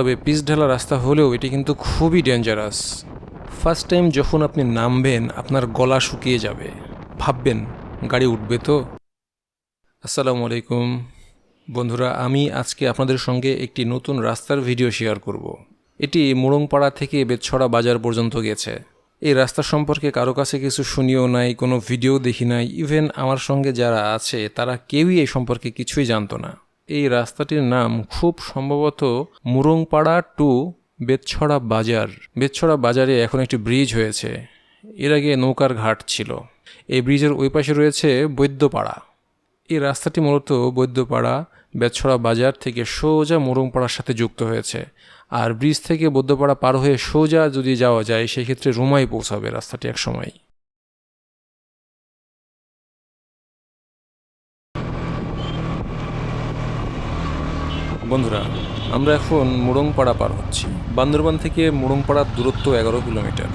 তবে পিচ ঢালা রাস্তা হলেও এটি কিন্তু খুবই ডেঞ্জারাস। ফার্স্ট টাইম যখন আপনি নামবেন আপনার গলা শুকিয়ে যাবে, ভাববেন গাড়ি উঠবে তো। আসসালামু আলাইকুম বন্ধুরা, আমি আজকে আপনাদের সঙ্গে একটি নতুন রাস্তার ভিডিও শেয়ার করব। এটি মোড়ংপাড়া থেকে বেতছড়া বাজার পর্যন্ত গেছে। এই রাস্তা সম্পর্কে কারো কাছে কিছু শুনিও নাই, কোনো ভিডিও দেখি নাই, ইভেন আমার সঙ্গে যারা আছে তারা কেউই এই সম্পর্কে কিছুই জানতো না। এই রাস্তাটির নাম খুব সম্ভবত মোড়ংপাড়া টু বেতছড়া বাজার। বেতছড়া বাজারে এখন একটি ব্রিজ হয়েছে, এর আগে নৌকার ঘাট ছিল। এই ব্রিজের ওই পাশে রয়েছে বৈদ্যপাড়া। এই রাস্তাটি মূলত বৈদ্যপাড়া বেতছড়া বাজার থেকে সোজা মোড়ংপাড়ার সাথে যুক্ত হয়েছে। আর ব্রিজ থেকে বৈদ্যপাড়া পার হয়ে সোজা যদি যাওয়া যায় সেক্ষেত্রে রুমায় পৌঁছাবে রাস্তাটি এক সময়। বন্ধুরা, আমরা এখন মোড়ংপাড়া পার হচ্ছি। বান্দরবান থেকে মোড়ংপাড়ার দূরত্ব 11 কিলোমিটার।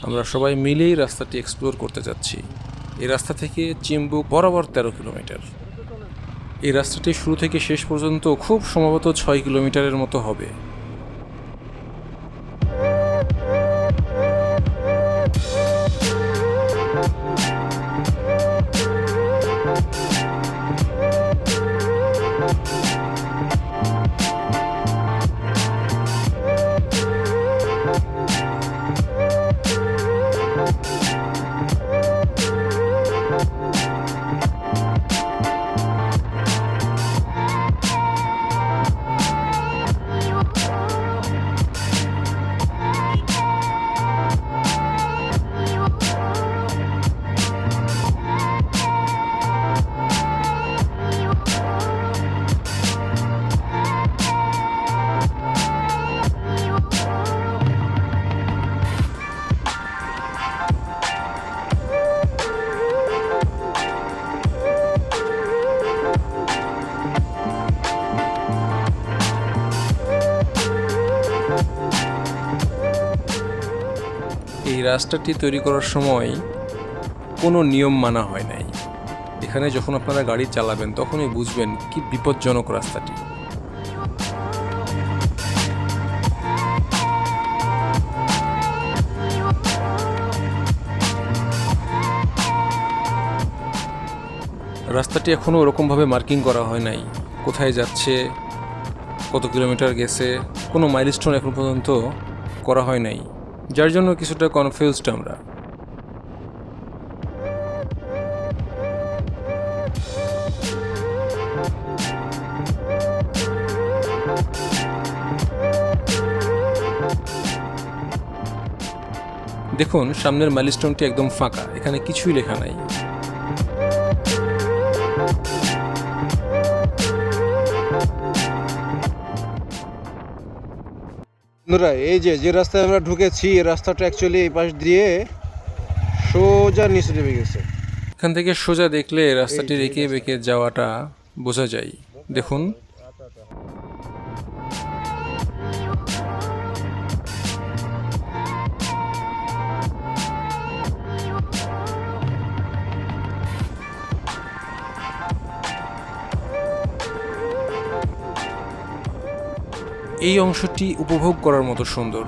আমরা সবাই মিলেই রাস্তাটি এক্সপ্লোর করতে যাচ্ছি। এই রাস্তা থেকে চিম্বুক বরাবর 13 কিলোমিটার। এই রাস্তাটি শুরু থেকে শেষ পর্যন্ত খুব সম্ভবত 6 কিলোমিটারের মতো হবে। এই রাস্তাটি তৈরি করার সময় কোনো নিয়ম মানা হয় নাই। এখানে যখন আপনারা গাড়ি চালাবেন তখনই বুঝবেন কি বিপজ্জনক রাস্তাটি। রাস্তাটি এখনও ওরকমভাবে মার্কিং করা হয় নাই, কোথায় যাচ্ছে, কত কিলোমিটার গেছে, কোনো মাইলস্টোন এখন পর্যন্ত করা হয় নাই, যার জন্য কিছুটা কনফিউজড আমরা। দেখুন সামনের মাইলস্টোনটি একদম ফাঁকা, এখানে কিছুই লেখা নাই। এই যে রাস্তায় আমরা ঢুকেছি, এই রাস্তাটা অ্যাকচুয়ালি এই পাশ দিয়ে সোজা নিচে নেমে গেছে। এখান থেকে সোজা দেখলে রাস্তাটি রেখে বেঁকে যাওয়াটা বোঝা যায়। দেখুন এই অংশটি উপভোগ করার মতো সুন্দর।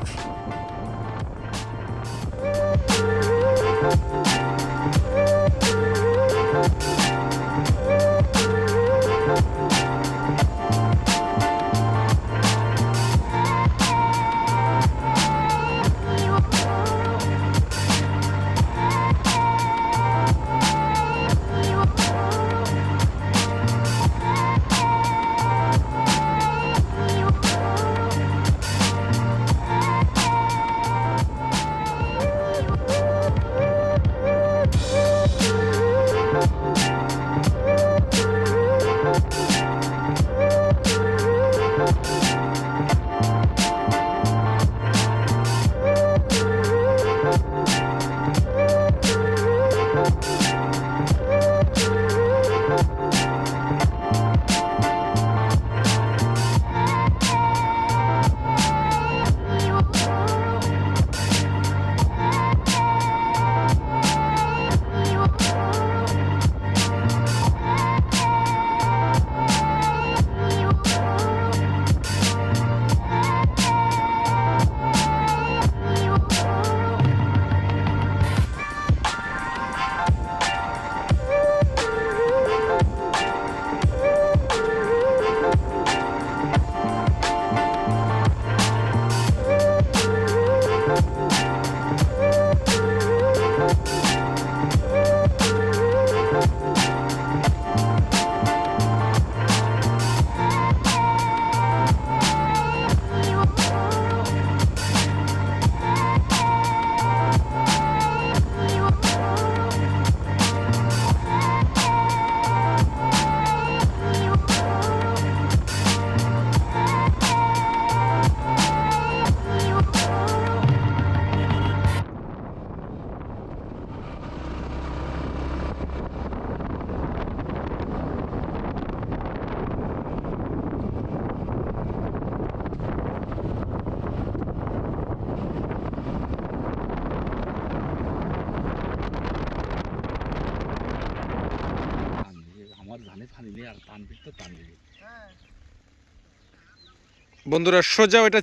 বন্ধুরা সোজা ওটা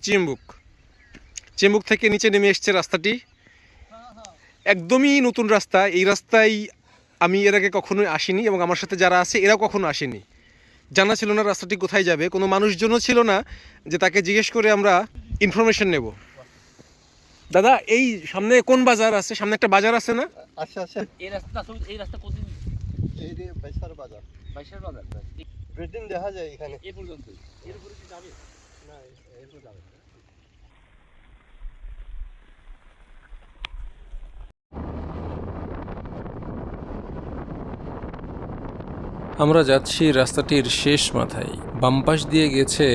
চিম্বুক থেকে নিচে নেমে এসছে রাস্তাটি, একদমই নতুন রাস্তা। এই রাস্তায় আমি এর আগে কখনোই আসিনি এবং আমার সাথে যারা আছে এরাও কখনো আসেনি। জানা ছিল না রাস্তাটি কোথায় যাবে, কোনো মানুষজনও ছিল না যে তাকে জিজ্ঞেস করে আমরা ইনফরমেশন নেব। দাদা, এই সামনে কোন বাজার আছে? সামনে একটা বাজার আছে না? আচ্ছা আচ্ছা, এই রাস্তা কোনদিন এই যে বাইশার বাজার ব্রেডিং দেখা যায় এখানে এই পর্যন্ত। এর উপরে কি যাবে না? এরপর যাবে। আমরা যাচ্ছি রাস্তাটির শেষ মাথায়। বাম পাশ দিয়ে গেছে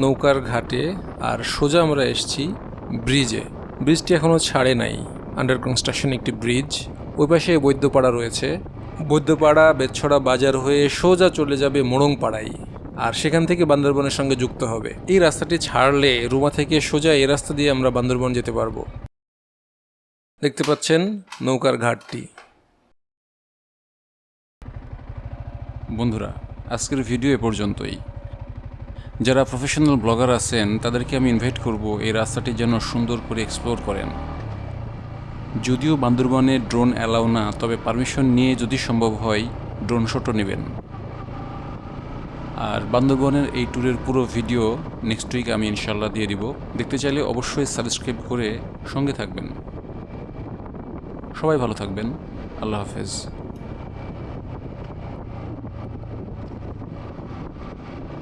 নৌকার ঘাটে, আর সোজা আমরা এসেছি ব্রিজে। ব্রিজটি এখনও ছাড়ে নাই, আন্ডার কনস্ট্রাকশন একটি ব্রিজ। ওই পাশে বৈদ্যপাড়া রয়েছে। বৈদ্যপাড়া বেতছড়া বাজার হয়ে সোজা চলে যাবে মোড়ংপাড়ায়, আর সেখান থেকে বান্দরবনের সঙ্গে যুক্ত হবে। এই রাস্তাটি ছাড়লে রুমা থেকে সোজা এই রাস্তা দিয়ে আমরা বান্দরবন যেতে পারবো। দেখতে পাচ্ছেন নৌকার ঘাটটি। বন্ধুরা, আজকের ভিডিও এ পর্যন্তই। যারা প্রফেশনাল ব্লগার আছেন তাদেরকে আমি ইনভাইট করব এই রাস্তাটি যেন সুন্দর করে এক্সপ্লোর করেন। যদিও বান্দরবনে ড্রোন অ্যালাউ না, তবে পারমিশন নিয়ে যদি সম্ভব হয় ড্রোন শটও নেবেন। আর বান্দরবনের এই ট্যুরের পুরো ভিডিও নেক্সট উইক আমি ইনশাল্লাহ দিয়ে দিব। দেখতে চাইলে অবশ্যই সাবস্ক্রাইব করে সঙ্গে থাকবেন। সবাই ভালো থাকবেন। আল্লাহ হাফেজ।